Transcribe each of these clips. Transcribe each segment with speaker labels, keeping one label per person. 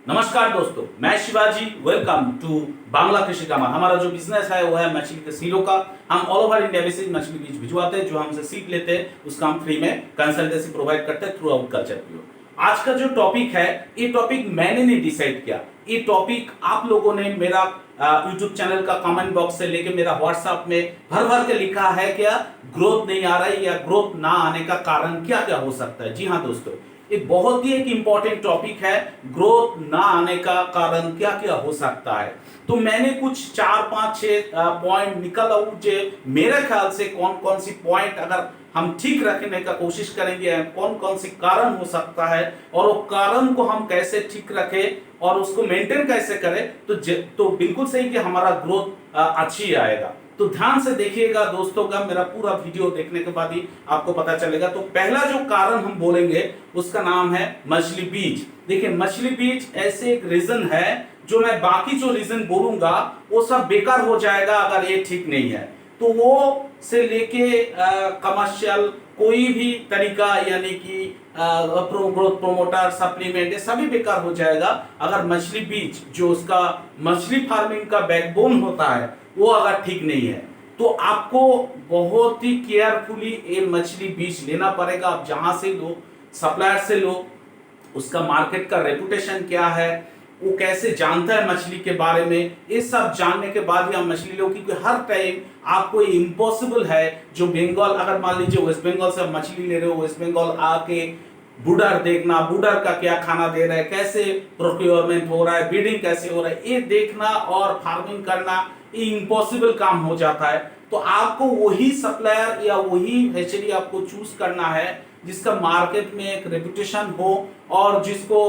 Speaker 1: नमस्कार दोस्तों, मैं शिवाजी। वेलकम टू बांग्ला कृषि कमान। हमारा जो बिजनेस है वो है मछली के सीलों का। हम ऑल ओवर इंडिया में से मछली बीज भिजवाते हैं, जो हमसे सीख लेते हैं उसका हम फ्री में कंसल्टेंसी प्रोवाइड करते हैं थ्रू आउट कल्चर पीओ। आज का जो टॉपिक है, ये टॉपिक मैंने नहीं डिसाइड किया, ये टॉपिक आप लोगों ने मेरा यूट्यूब चैनल का कमेंट बॉक्स से लेके मेरा व्हाट्सएप में भर भर के लिखा है क्या ग्रोथ नहीं आ रहा है या ग्रोथ ना आने का कारण क्या क्या हो सकता है। जी हाँ दोस्तों, ये बहुत ही एक इंपॉर्टेंट टॉपिक है, ग्रोथ ना आने का कारण क्या क्या हो सकता है। तो मैंने कुछ 4-5-6 पॉइंट निकल जो मेरे ख्याल से कौन कौन सी पॉइंट अगर हम ठीक रखने का कोशिश करेंगे, कौन कौन सी कारण हो सकता है और वो कारण को हम कैसे ठीक रखें और उसको मेंटेन कैसे करें, तो बिल्कुल सही कि हमारा ग्रोथ अच्छी आएगा। तो ध्यान से देखिएगा दोस्तों, का मेरा पूरा वीडियो देखने के बाद ही आपको पता चलेगा। तो पहला जो कारण हम बोलेंगे उसका नाम है मछली बीज। देखिए, मछली बीज ऐसे एक रीजन है जो मैं बाकी जो रीजन बोलूंगा वो सब बेकार हो जाएगा अगर ये ठीक नहीं है। तो वो से लेके कमर्शियल कोई भी तरीका यानी कि ग्रोथ प्रोमोटर सप्लीमेंट ये सभी बेकार हो जाएगा अगर मछली बीज जो उसका मछली फार्मिंग का बैकबोन होता है वो अगर ठीक नहीं है। तो आपको बहुत ही केयरफुली ये मछली बीज लेना पड़ेगा। आप जहां से लो, सप्लायर से लो, उसका मार्केट का रेपुटेशन क्या है, वो कैसे जानता है मछली के बारे में, ये सब जानने के बाद ही हम मछली लो। क्योंकि हर टाइम आपको ये इम्पॉसिबल है जो बंगाल, अगर मान लीजिए वेस्ट बंगाल से मछली ले रहे हो, वेस्ट बंगाल आके बूडर देखना, बूडर का क्या खाना दे रहा है, कैसे प्रोक्योरमेंट हो रहा है, ब्रीडिंग कैसे हो रहा है, ये देखना और फार्मिंग करना ये इम्पॉसिबल काम हो जाता है। तो आपको वही सप्लायर या वही हैचरी आपको चूज करना है जिसका मार्केट में एक रेपुटेशन हो और जिसको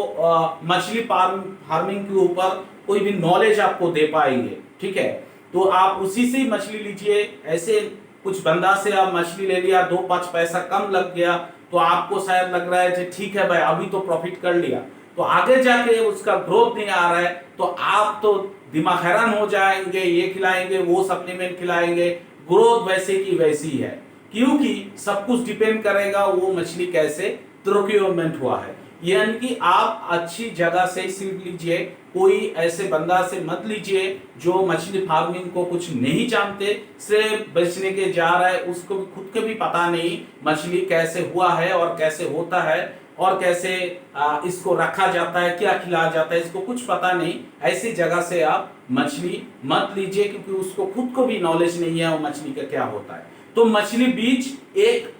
Speaker 1: मछली फार्मिंग के ऊपर कोई भी नॉलेज आपको दे पाएंगे। ठीक है, तो आप उसी से ही मछली लीजिए। ऐसे कुछ बंदा से आप मछली ले लिया, 2-5 पैसा कम लग गया तो आपको शायद लग रहा है ठीक है भाई अभी तो प्रॉफिट कर लिया, तो आगे जाके उसका ग्रोथ नहीं आ रहा है तो आप तो दिमाग हैरान हो जाएंगे, ये खिलाएंगे वो सप्लीमेंट खिलाएंगे, ग्रोथ वैसे की वैसी है। क्योंकि सब कुछ डिपेंड करेगा वो मछली कैसे प्रोक्योरमेंट हुआ है। यानी कि आप अच्छी जगह से सीख लीजिए, कोई ऐसे बंदा से मत लीजिए जो मछली फार्मिंग को कुछ नहीं जानते से बेचने के जा रहा है, उसको भी खुद के भी पता नहीं मछली कैसे हुआ है और कैसे होता है और कैसे इसको रखा जाता है, क्या खिलाया जाता है, इसको कुछ पता नहीं। ऐसी जगह से आप मछली मत लीजिए क्योंकि उसको खुद को भी नॉलेज नहीं है वो मछली का क्या होता है। तो मछली बीज एक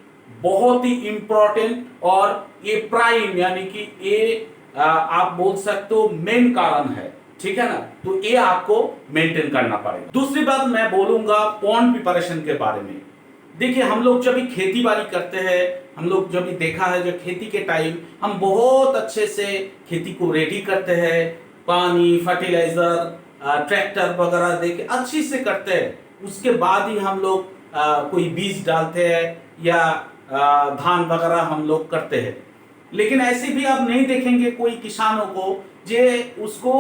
Speaker 1: बहुत ही इंपॉर्टेंट और ये प्राइम यानी कि ये आप बोल सकते हो मेन कारण है। ठीक है ना, तो ये आपको मेंटेन करना पड़ेगा। दूसरी बात मैं बोलूंगा पॉन्ड प्रिपरेशन के बारे में। देखिए, हम लोग जब भी खेती बाड़ी करते हैं, हम लोग जब भी देखा है जो खेती के टाइम हम बहुत अच्छे से खेती को रेडी करते हैं, पानी, फर्टिलाइजर, ट्रैक्टर वगैरह देके अच्छी से करते हैं। उसके बाद ही हम लोग कोई बीज डालते हैं या धान वगैरह हम लोग करते हैं। लेकिन ऐसे भी आप नहीं देखेंगे कोई किसानों को जे उसको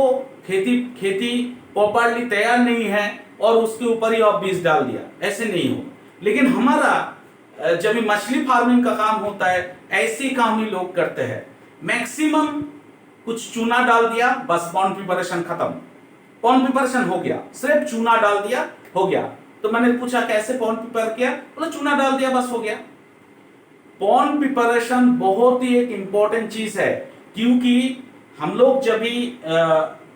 Speaker 1: खेती प्रॉपर्ली तैयार नहीं है और उसके ऊपर ही आप बीज डाल दिया, ऐसे नहीं हो। लेकिन हमारा जब मछली फार्मिंग का काम होता है ऐसे काम ही लोग करते हैं। मैक्सिमम कुछ चूना डाल दिया, बस पॉन्ड प्रिपरेशन खत्म, पॉन्ड प्रिपरेशन हो गया, सिर्फ चूना डाल दिया हो गया। तो मैंने पूछा कैसे पॉन्ड प्रिपेयर किया, बोला चूना डाल दिया बस हो गया। पॉन्ड प्रिपरेशन बहुत ही एक इंपॉर्टेंट चीज है क्योंकि हम लोग जब भी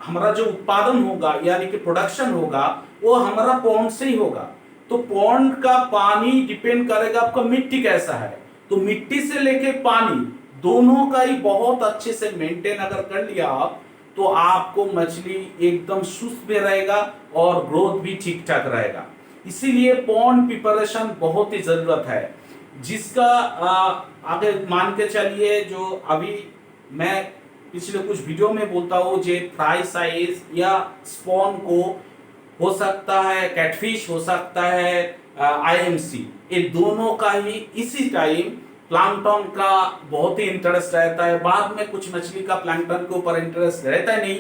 Speaker 1: हमारा जो उत्पादन होगा यानी कि प्रोडक्शन होगा वो हमारा पॉन्ड से ही होगा। तो पॉन्ड का पानी डिपेंड करेगा आपका मिट्टी कैसा है। तो मिट्टी से लेके पानी दोनों का ही बहुत अच्छे से मेंटेन अगर कर लिया आप तो आपको मछली एकदम सुस्त भी रहेगा और ग्रोथ भी ठीक ठाक रहेगा। इसीलिए पॉन्ड प्रिपरेशन बहुत ही जरूरत है, जिसका आगे मान के चलिए जो अभी मैं पिछले कुछ वीडियो में बोलता हूँ जे फ्राई साइज या स्पॉन को हो सकता है, कैटफिश हो सकता है, आईएमसी, ये दोनों का ही इसी टाइम प्लैंकटन का बहुत ही इंटरेस्ट रहता है। बाद में कुछ मछली का प्लैंकटन के ऊपर इंटरेस्ट रहता नहीं,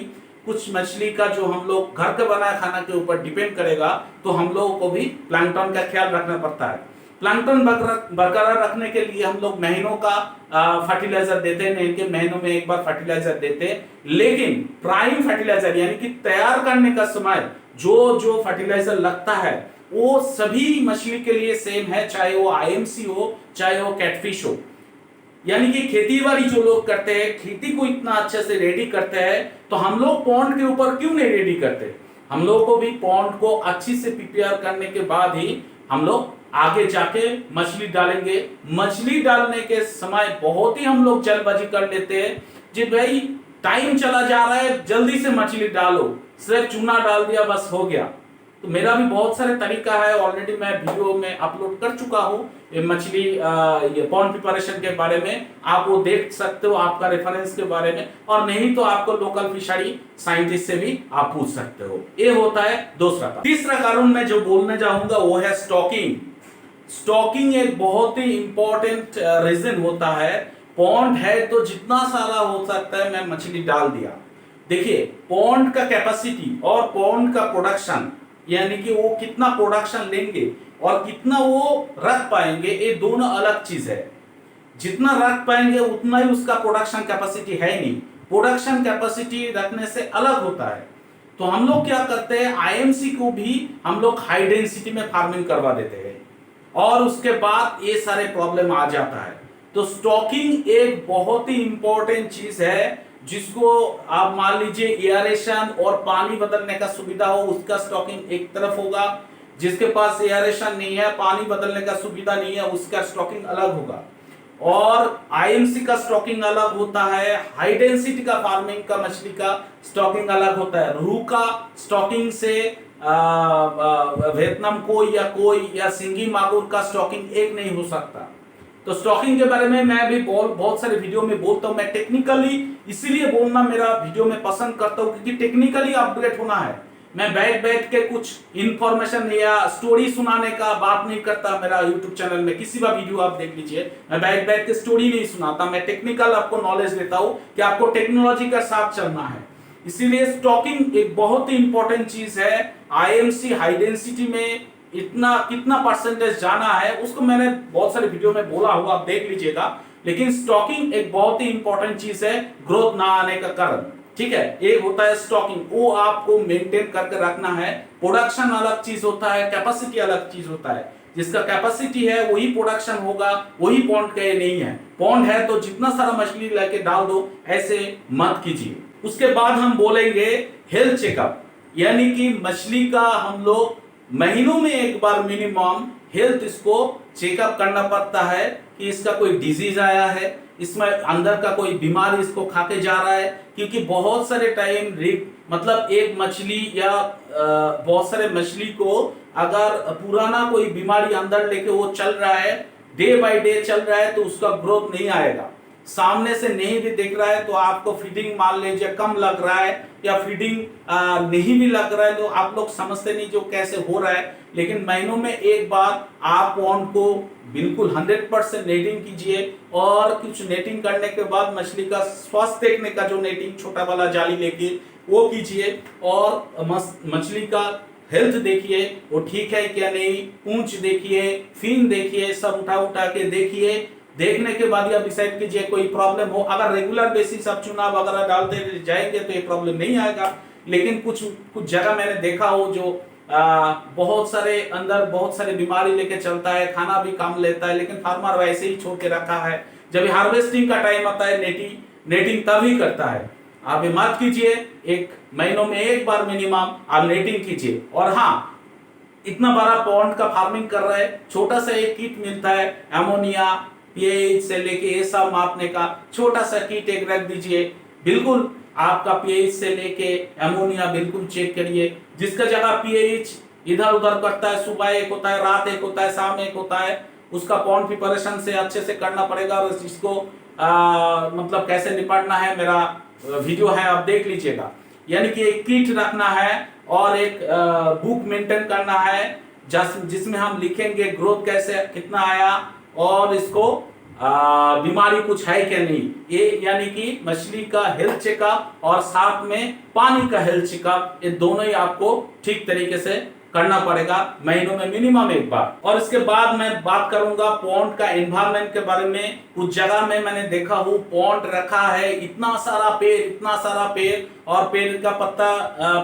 Speaker 1: कुछ मछली का जो हम लोग घर के बनाए खाना के ऊपर डिपेंड करेगा, तो हम लोगों को भी प्लैंकटन का ख्याल रखना पड़ता है। प्लैंकटन बरकरार रखने के लिए हम लोग महीनों का फर्टिलाइजर देते हैं, इनके महीनों में एक बार फर्टिलाइजर देते हैं। लेकिन प्राइम फर्टिलाइजर यानी कि तैयार करने का समय जो फर्टिलाइजर लगता है वो सभी मछली के लिए सेम है, चाहे वो आईएमसी हो चाहे वो कैटफिश हो। यानी कि खेती बाड़ी जो लोग करते हैं, खेती को इतना अच्छे से रेडी करते हैं, तो हम लोग पॉन्ड के ऊपर क्यों नहीं रेडी करते? हम लोग को भी पॉन्ड को अच्छी से प्रिपेयर करने के बाद ही हम लोग आगे जाके मछली डालेंगे। मछली डालने के समय बहुत ही हम लोग जल्दबाजी कर लेते हैं जी, भाई टाइम चला जा रहा है, जल्दी से मछली डालो, सिर्फ चूना डाल दिया बस हो गया। तो मेरा भी बहुत सारे तरीका है, ऑलरेडी मैं वीडियो में अपलोड कर चुका हूँ ये मछली ये पॉन्ड प्रिपरेशन के बारे में, आप वो देख सकते हो आपका रेफरेंस के बारे में, और नहीं तो आपको लोकल फिशरी साइंटिस्ट से भी आप पूछ सकते हो। ये होता है दूसरा कारण। तीसरा कारण मैं जो बोलने जाऊंगा वो है स्टॉकिंग। स्टॉकिंग एक बहुत ही इंपॉर्टेंट रीजन होता है। पॉन्ड है तो जितना सारा हो सकता है मैं मछली डाल दिया। देखिए पॉन्ड का कैपेसिटी और पॉन्ड का प्रोडक्शन यानी कि वो कितना प्रोडक्शन लेंगे और कितना वो रख पाएंगे, ये दोनों अलग चीज है। जितना रख पाएंगे उतना ही उसका प्रोडक्शन कैपेसिटी है नहीं। प्रोडक्शन कैपेसिटी रखने से अलग होता है। तो हम लोग क्या करते हैं, आईएमसी को भी हम लोग हाई डेंसिटी में फार्मिंग करवा देते हैं और उसके बाद ये सारे प्रॉब्लम आ जाता है। तो स्टॉकिंग एक बहुत ही इंपॉर्टेंट चीज है, जिसको आप मान लीजिए एयरेशन और पानी बदलने का सुविधा हो उसका स्टॉकिंग एक तरफ होगा, जिसके पास एयरेशन नहीं है, पानी बदलने का सुविधा नहीं है, उसका स्टॉकिंग अलग होगा। और आईएमसी का स्टॉकिंग अलग होता है, हाई डेंसिटी का फार्मिंग का मछली का स्टॉकिंग अलग होता है। रूह का स्टॉकिंग से वियतनाम कोई या सिंगी मागुर का स्टॉकिंग एक नहीं हो सकता। तो स्टॉकिंग के बारे में मैं भी बहुत सारे वीडियो में बोलता हूं। मैं टेक्निकली इसीलिए बोलना मेरा वीडियो में पसंद करता हूं क्योंकि टेक्निकली अपग्रेड होना है। मैं बैठ के कुछ इंफॉर्मेशन या स्टोरी सुनाने का बात नहीं करता। मेरा यूट्यूब चैनल में किसी भी वीडियो आप देख लीजिए, मैं बैठ के स्टोरी नहीं सुनाता, मैं टेक्निकल आपको नॉलेज देता हूं कि आपको टेक्नोलॉजी का साथ चलना है। इसीलिए स्टॉकिंग एक बहुत ही इंपॉर्टेंट चीज है। आईएमसी हाई डेंसिटी में इतना कितना परसेंटेज जाना है उसको मैंने बहुत सारे वीडियो में बोला हुआ, आप देख लीजिएगा। लेकिन स्टॉकिंग एक बहुत ही इंपॉर्टेंट चीज है ग्रोथ ना आने का कारण। ठीक है, एक होता है स्टॉकिंग, वो आपको मेंटेन करके रखना है। प्रोडक्शन अलग चीज होता है, कैपेसिटी अलग चीज होता है। जिसका कैपेसिटी है वही प्रोडक्शन होगा, वही पॉन्ड का नहीं है। पॉन्ड है तो जितना सारा मछली लेके डाल दो, ऐसे मत कीजिए। उसके बाद हम बोलेंगे हेल्थ चेकअप, यानी कि मछली का हम लोग महीनों में एक बार मिनिमम हेल्थ इसको चेकअप करना पड़ता है कि इसका कोई डिजीज आया है, इसमें अंदर का कोई बीमारी इसको खा के जा रहा है। क्योंकि बहुत सारे टाइम मतलब एक मछली या बहुत सारे मछली को अगर पुराना कोई बीमारी अंदर लेके वो चल रहा है, डे बाय डे चल रहा है, तो उसका ग्रोथ नहीं आएगा। सामने से नहीं भी दिख रहा है तो आपको फीडिंग मान लीजिए कम लग रहा है या फीडिंग नहीं भी लग रहा है, तो आप लोग समझते नहीं जो कैसे हो रहा है। लेकिन महीनों में एक बार आप पॉन्ड को बिल्कुल 100% नेटिंग कीजिए, और कुछ नेटिंग करने के बाद मछली का स्वास्थ्य देखने का जो नेटिंग छोटा वाला जाली लेके वो कीजिए, और मछली का हेल्थ देखिए वो ठीक है क्या नहीं, पूंछ देखिए, फिन देखिए, सब उठा के देखिए। देखने के बाद आप डिसाइड कीजिए कोई प्रॉब्लम हो। अगर रेगुलर बेसिस आप चुनाव वगैरह डालते जाएंगे तो ये प्रॉब्लम नहीं आएगा। लेकिन कुछ जगह मैंने देखा हो जो बहुत सारे बीमारी लेके चलता है, खाना भी कम लेता है, लेकिन फार्मर वैसे ही छोड़ के रखा है। जब हार्वेस्टिंग का टाइम आता है नेटिंग तभी करता है। आप ये मत कीजिए, एक महीनों में एक बार मिनिमम आप नेटिंग कीजिए। और हाँ, इतना बड़ा पॉन्ड का फार्मिंग कर रहे हैं, छोटा सा एक किट मिलता है एमोनिया पीएच से लेके ये सब मापने का, छोटा सा किट एक रख दीजिए। बिल्कुल आपका पीएच से लेके एमोनिया बिल्कुल चेक करिए। जिसका जगह पीएच इधर उधर करता है, सुबह एक होता है, रात एक होता है, शाम एक होता है, उसका पॉन्ड प्रिपरेशन से अच्छे से करना पड़ेगा। और इसको मतलब कैसे निपटना है मेरा वीडियो है, आप देख लीजिएगा। यानी कि एक किट रखना है और एक बुक मेंटेन करना है जिसमें हम लिखेंगे ग्रोथ कैसे कितना आया और इसको बीमारी कुछ है क्या नहीं। ये यानी कि मछली का हेल्थ चेकअप और साथ में पानी का हेल्थ चेकअप, ये दोनों ही आपको ठीक तरीके से करना पड़ेगा महीनों में मिनिमम एक बार। और इसके बाद मैं बात करूंगा पॉन्ड का एनवायरनमेंट के बारे में। कुछ जगह में मैंने देखा हूँ पॉन्ड रखा है, इतना सारा पेड़ और पेड़ का पत्ता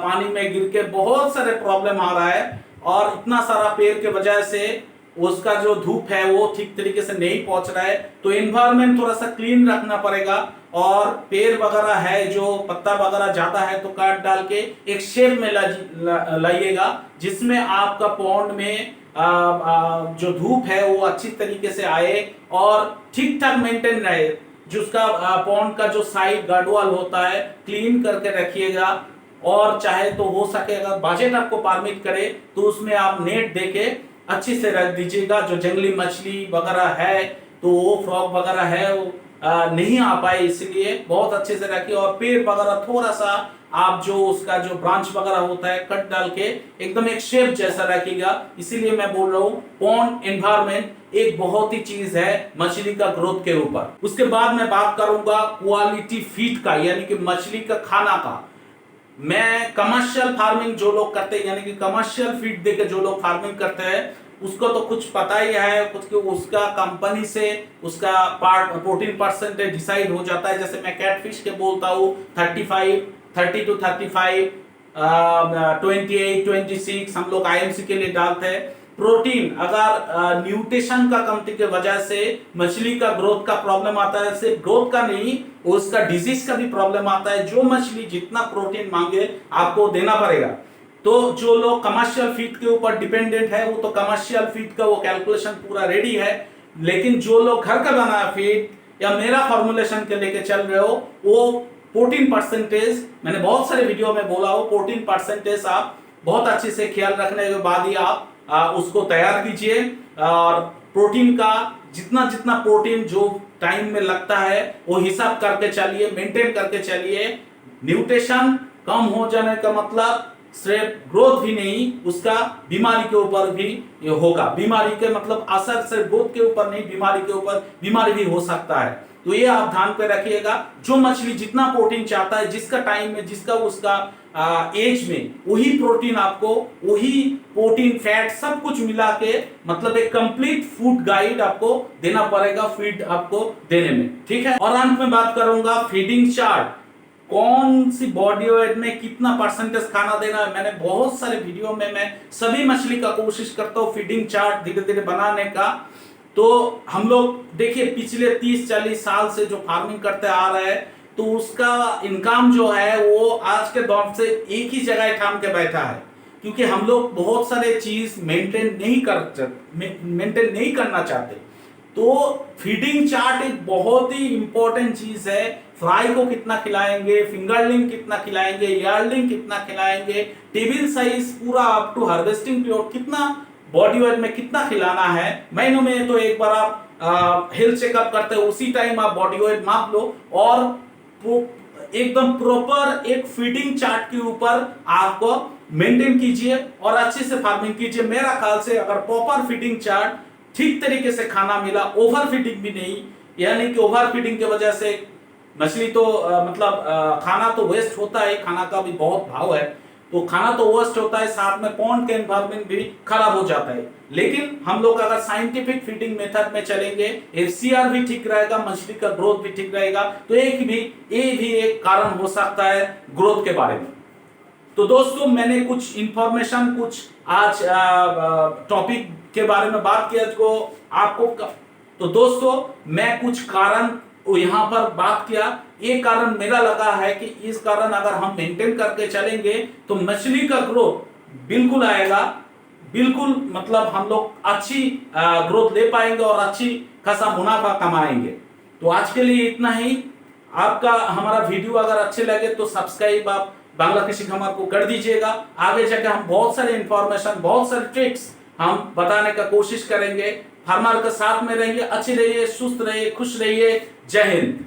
Speaker 1: पानी में गिर के बहुत सारे प्रॉब्लम आ रहा है, और इतना सारा पेड़ के वजह से उसका जो धूप है वो ठीक तरीके से नहीं पहुंच रहा है। तो एनवायरनमेंट थोड़ा सा क्लीन रखना पड़ेगा, और पेड़ वगैरह है जो पत्ता वगैरह जाता है तो काट डाल के एक शेप में लाइएगा, जिसमें आपका पॉन्ड में जो धूप है वो अच्छी तरीके से आए और ठीक ठाक मेंटेन रहे। जिसका पॉन्ड का जो साइड गार्डवाल होता है क्लीन करके रखिएगा, और चाहे तो हो सके अगर बजट आपको परमिट करे तो उसमें आप नेट देके अच्छी से रख दीजिएगा। जो जंगली मछली वगैरह है तो वो फ्रॉग वगैरह है वो नहीं आ पाए, इसलिए बहुत अच्छे से रखिए। और पेड़ वगैरह थोड़ा सा आप जो उसका जो ब्रांच वगैरह होता है कट डाल के एकदम एक शेप जैसा रखिएगा। इसीलिए मैं बोल रहा हूँ पॉन्ड एनवायरनमेंट एक बहुत ही चीज है मछली का ग्रोथ के ऊपर। उसके बाद मैं बात करूंगा क्वालिटी फीड का, यानी कि मछली का खाना का। मैं कमर्शियल फार्मिंग जो लोग करते हैं, यानी कि कमर्शियल फीड देके जो लोग फार्मिंग करते हैं उसको तो कुछ पता ही है, कुछ उसका कंपनी से उसका प्रोटीन परसेंटेज डिसाइड हो जाता है। जैसे मैं कैटफिश के बोलता हूँ 30 to 35, 28, 26 हम लोग आईएमसी के लिए डालते हैं। प्रोटीन अगर न्यूट्रिशन का कमती के वजह से मछली का ग्रोथ का प्रॉब्लम आता है, सिर्फ ग्रोथ का नहीं उसका डिजीज का भी प्रॉब्लम आता है। जो मछली जितना प्रोटीन मांगे आपको देना पड़ेगा। तो जो लोग कमर्शियल फीड के ऊपर डिपेंडेंट है वो तो कमर्शियल फीड का वो कैलकुलेशन पूरा रेडी है, लेकिन जो लोग घर का बनाया फीड या मेरा फॉर्मुलेशन के लेके चल रहे हो वो प्रोटीन परसेंटेज मैंने बहुत सारे वीडियो में बोला हो, प्रोटीन परसेंटेज आप बहुत अच्छे से ख्याल रखने के बाद ही आप उसको तैयार कीजिए। और प्रोटीन का जितना जितना प्रोटीन जो टाइम में लगता है वो हिसाब करके चलिए, मेंटेन करके चलिए। न्यूट्रिशन कम हो जाने का मतलब सिर्फ ग्रोथ ही नहीं, उसका बीमारी के ऊपर भी होगा। बीमारी के मतलब असर सिर्फ ग्रोथ के ऊपर नहीं, बीमारी के ऊपर बीमारी भी हो सकता है। तो ये आप ध्यान पे रखिएगा। जो मछली जितना प्रोटीन चाहता है, जिसका टाइम में, जिसका उसका एज में, वही प्रोटीन आपको, वही प्रोटीन फैट सब कुछ मिला के मतलब एक कंप्लीट फूड गाइड आपको देना पड़ेगा फीड आपको देने में, ठीक है। और अंत में बात करूंगा फीडिंग चार्ट, कौन सी बॉडी वेट में कितना परसेंटेज खाना देना है। मैंने बहुत सारे वीडियो में मैं सभी मछली का कोशिश करता हूँ फीडिंग चार्ट धीरे धीरे बनाने का। तो हम लोग देखिए पिछले 30-40 साल से जो फार्मिंग करते आ रहे हैं तो उसका इनकम जो है वो आज के दौर से एक ही जगह थाम के बैठा है, क्योंकि हम लोग बहुत सारे चीज मेंटेन नहीं करना चाहते। तो फीडिंग चार्ट एक बहुत ही इंपॉर्टेंट चीज है। फ्राई को कितना खिलाएंगे, फिंगरलिंग कितना खिलाएंगे, यार्डलिंग कितना खिलाएंगे, टेबल साइज पूरा अप टू हार्वेस्टिंग पीरियड कितना बॉडी वेट में कितना खिलाना है। महीनों में तो एक बार आप हेल्थ चेकअप करते हो, उसी टाइम आप बॉडी वेट माप लो और एकदम प्रॉपर एक फीडिंग चार्ट के ऊपर आपको मेंटेन कीजिए और अच्छे से फार्मिंग कीजिए। मेरा ख्याल से अगर प्रॉपर फीडिंग चार्ट, ठीक तरीके से खाना मिला, ओवर फीडिंग भी नहीं, यानी कि ओवर फीडिंग की वजह से मछली तो खाना तो वेस्ट होता है, खाना का भी बहुत भाव है, तो खाना तो वेस्ट होता है, साथ में पॉन्ड के एनवायरनमेंट भी खराब हो जाता है। लेकिन हम लोग अगर साइंटिफिक फीडिंग मेथड में चलेंगे, एफसीआर भी ठीक रहेगा, मछली का ग्रोथ भी ठीक रहेगा, तो ये भी एक कारण हो सकता है ग्रोथ के बारे में। तो दोस्तों मैंने कुछ इंफॉर्मेशन, कुछ आज टॉपिक के बारे में बात किया जो आपको तो दोस्तों मैं कुछ कारण यहाँ पर बात किया। ये कारण मेरा लगा है कि इस कारण अगर हम मेंटेन करके चलेंगे तो मछली का ग्रोथ बिल्कुल आएगा, बिल्कुल मतलब हम लोग अच्छी ग्रोथ ले पाएंगे और अच्छी खासा मुनाफा कमाएंगे। तो आज के लिए इतना ही। आपका हमारा वीडियो अगर अच्छे लगे तो सब्सक्राइब आप बांग्ला कृषि खामार को कर दीजिएगा। आगे जाकर हम बहुत सारे इंफॉर्मेशन, बहुत सारे ट्रिक्स हम बताने का कोशिश करेंगे। फार्मर के साथ में रहेंगे। अच्छे रहिए, सुस्त रहिए, खुश रहिए। जय हिंद।